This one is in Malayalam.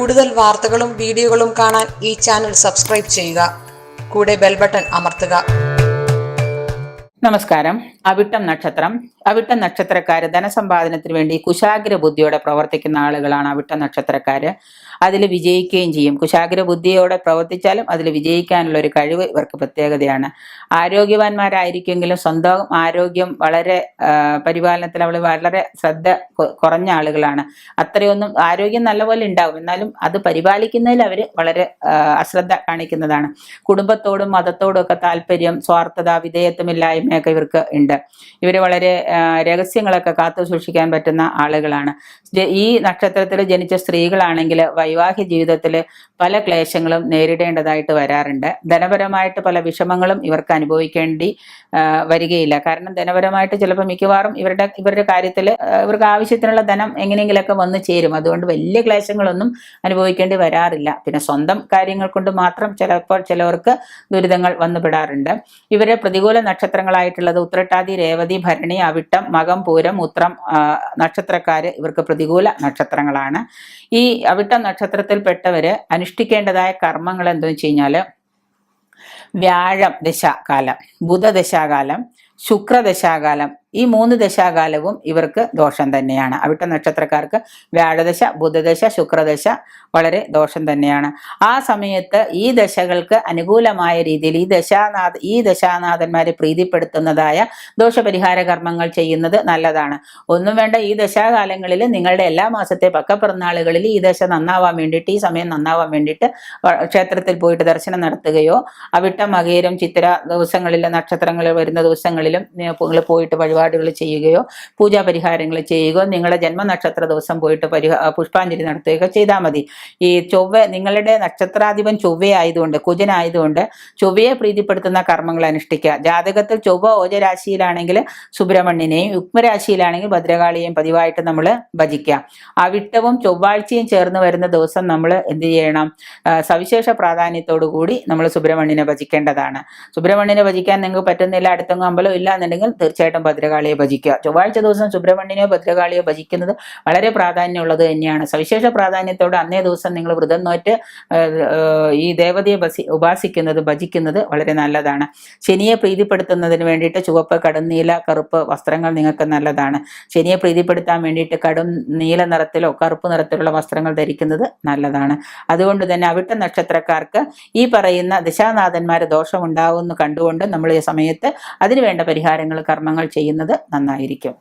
കൂടുതൽ വാർത്തകളും വീഡിയോകളും കാണാൻ ഈ ചാനൽ സബ്സ്ക്രൈബ് ചെയ്യുക. കൂടെ ബെൽ ബട്ടൺ അമർത്തുക. നമസ്കാരം. അവിട്ടം നക്ഷത്രം. അവിട്ടം നക്ഷത്രക്കാര് ധനസമ്പാദനത്തിന് വേണ്ടി കുശാഗ്ര ബുദ്ധിയോടെ പ്രവർത്തിക്കുന്ന ആളുകളാണ് അവിട്ടം നക്ഷത്രക്കാര്. അതിൽ വിജയിക്കുകയും ചെയ്യും. കുശാഗ്ര ബുദ്ധിയോടെ പ്രവർത്തിച്ചാലും അതിൽ വിജയിക്കാനുള്ള ഒരു കഴിവ് ഇവർക്ക് പ്രത്യേകതയാണ്. ആരോഗ്യവാന്മാരായിരിക്കുമെങ്കിലും സ്വന്തം ആരോഗ്യം വളരെ പരിപാലനത്തിൽ അവൾ വളരെ ശ്രദ്ധ കുറഞ്ഞ ആളുകളാണ്. അത്രയൊന്നും ആരോഗ്യം നല്ലപോലെ ഉണ്ടാവും, എന്നാലും അത് പരിപാലിക്കുന്നതിൽ അവർ വളരെ അശ്രദ്ധ കാണിക്കുന്നതാണ്. കുടുംബത്തോടും മതത്തോടും ഒക്കെ താല്പര്യം, സ്വാർത്ഥത, വിധേയത്വമില്ലായ്മയൊക്കെ ഇവർക്ക് ഉണ്ട്. ഇവർ വളരെ രഹസ്യങ്ങളൊക്കെ കാത്തു സൂക്ഷിക്കാൻ പറ്റുന്ന ആളുകളാണ്. ഈ നക്ഷത്രത്തിൽ ജനിച്ച സ്ത്രീകളാണെങ്കിൽ വൈവാഹിക ജീവിതത്തിൽ പല ക്ലേശങ്ങളും നേരിടേണ്ടതായിട്ട് വരാറുണ്ട്. ധനപരമായിട്ട് പല വിഷമങ്ങളും ഇവർക്ക് അനുഭവിക്കേണ്ടി വരികയില്ല. കാരണം ധനപരമായിട്ട് ചിലപ്പോൾ മിക്കവാറും ഇവരുടെ കാര്യത്തിൽ ഇവർക്ക് ആവശ്യത്തിനുള്ള ധനം എങ്ങനെയെങ്കിലുമൊക്കെ വന്നു ചേരും. അതുകൊണ്ട് വലിയ ക്ലേശങ്ങളൊന്നും അനുഭവിക്കേണ്ടി വരാറില്ല. പിന്നെ സ്വന്തം കാര്യങ്ങൾ കൊണ്ട് മാത്രം ചിലപ്പോൾ ചിലവർക്ക് ദുരിതങ്ങൾ വന്നുപെടാറുണ്ട്. ഇവരെ പ്രതികൂല നക്ഷത്രങ്ങളായിട്ടുള്ളത് ഉത്രട്ടാതി, രേവതി, ഭരണി, അവിട്ടം, മകം, പൂരം, ഉത്രം നക്ഷത്രക്കാര് ഇവർക്ക് പ്രതികൂല നക്ഷത്രങ്ങളാണ്. ഈ അവിട്ടം നക്ഷത്രത്തിൽപ്പെട്ടവര് അനുഷ്ഠിക്കേണ്ടതായ കർമ്മങ്ങൾ എന്താണെന്ന് വെച്ച് കഴിഞ്ഞാല് വ്യാഴം ദശാകാലം, ബുധദശാകാലം, ശുക്രദശാകാലം, ഈ 3 ദശാകാലവും ഇവർക്ക് ദോഷം തന്നെയാണ്. അവിട്ട നക്ഷത്രക്കാർക്ക് വ്യാഴദശ, ബുധദശ, ശുക്രദശ വളരെ ദോഷം തന്നെയാണ്. ആ സമയത്ത് ഈ ദശകൾക്ക് അനുകൂലമായ രീതിയിൽ ഈ ദശാനാഥന്മാരെ പ്രീതിപ്പെടുത്തുന്നതായ ദോഷപരിഹാര കർമ്മങ്ങൾ ചെയ്യുന്നത് നല്ലതാണ്. ഒന്നും വേണ്ട, ഈ ദശാകാലങ്ങളിൽ നിങ്ങളുടെ എല്ലാ മാസത്തെ പക്കപ്പിറന്നാളുകളിൽ ഈ ദശ നന്നാവാൻ വേണ്ടിയിട്ട്, ഈ സമയം നന്നാവാൻ വേണ്ടിയിട്ട് ക്ഷേത്രത്തിൽ പോയിട്ട് ദർശനം നടത്തുകയോ, അവിട്ടം, മകേരം, ചിത്തിര ദിവസങ്ങളിലെ നക്ഷത്രങ്ങൾ വരുന്ന ദിവസങ്ങളിലും നിങ്ങൾ പോയിട്ട് വഴിപാടുകൾ ചെയ്യുകയോ പൂജാ പരിഹാരങ്ങൾ ചെയ്യുകയോ, നിങ്ങളുടെ ജന്മനക്ഷത്ര ദിവസം പോയിട്ട് പുഷ്പാഞ്ജലി നടത്തുകയൊക്കെ ചെയ്താൽ മതി. ഈ ചൊവ്വ, നിങ്ങളുടെ നക്ഷത്രാധിപൻ ചൊവ്വയായതുകൊണ്ട്, കുജനായതുകൊണ്ട് ചൊവ്വയെ പ്രീതിപ്പെടുത്തുന്ന കർമ്മങ്ങൾ അനുഷ്ഠിക്കുക. ജാതകത്തിൽ ചൊവ്വ ഓജരാശിയിലാണെങ്കിൽ സുബ്രഹ്മണ്യനെയും, യുഗ്മരാശിയിലാണെങ്കിൽ ഭദ്രകാളിയെയും പതിവായിട്ട് നമ്മൾ ഭജിക്കുക. അവിട്ടവും ചൊവ്വാഴ്ചയും ചേർന്ന് വരുന്ന ദിവസം നമ്മൾ എന്ത് ചെയ്യണം? സവിശേഷ പ്രാധാന്യത്തോടു കൂടി നമ്മൾ സുബ്രഹ്മണ്യനെ ഭജിക്കേണ്ടതാണ്. സുബ്രഹ്മണ്യനെ ഭജിക്കാൻ നിങ്ങൾക്ക് പറ്റുന്നില്ല, അടുത്തെങ്ങും അമ്പലം ഇല്ല എന്നുണ്ടെങ്കിൽ തീർച്ചയായിട്ടും ഭദ്രകാളിയെ ഭജിക്കുക. ചൊവ്വാഴ്ച ദിവസം സുബ്രഹ്മണ്യനെയോ ഭദ്രകാളിയോ ഭജിക്കുന്നത് വളരെ പ്രാധാന്യമുള്ളത് തന്നെയാണ്. സവിശേഷ പ്രാധാന്യത്തോടെ അന്നേ ദിവസം നിങ്ങൾ വ്രതം നോറ്റ് ഈ ദേവതയെ ഉപാസിക്കുന്നത്, ഭജിക്കുന്നത് വളരെ നല്ലതാണ്. ശനിയെ പ്രീതിപ്പെടുത്തുന്നതിന് വേണ്ടിയിട്ട് ചുവപ്പ്, കടും നീല, കറുപ്പ് വസ്ത്രങ്ങൾ നിങ്ങൾക്ക് നല്ലതാണ്. ശനിയെ പ്രീതിപ്പെടുത്താൻ വേണ്ടിയിട്ട് കടും നീല നിറത്തിലോ കറുപ്പ് നിറത്തിലുള്ള വസ്ത്രങ്ങൾ ധരിക്കുന്നത് നല്ലതാണ്. അതുകൊണ്ട് തന്നെ അവിട്ട നക്ഷത്രക്കാർക്ക് ഈ പറയുന്ന ദിശാനാഥന്മാര് ദോഷമുണ്ടാവുമെന്ന് കണ്ടുകൊണ്ട് നമ്മൾ ഈ സമയത്ത് അതിനുവേണ്ട പരിഹാരങ്ങൾ, കർമ്മങ്ങൾ ചെയ്യുന്നത് നന്നായിരിക്കും.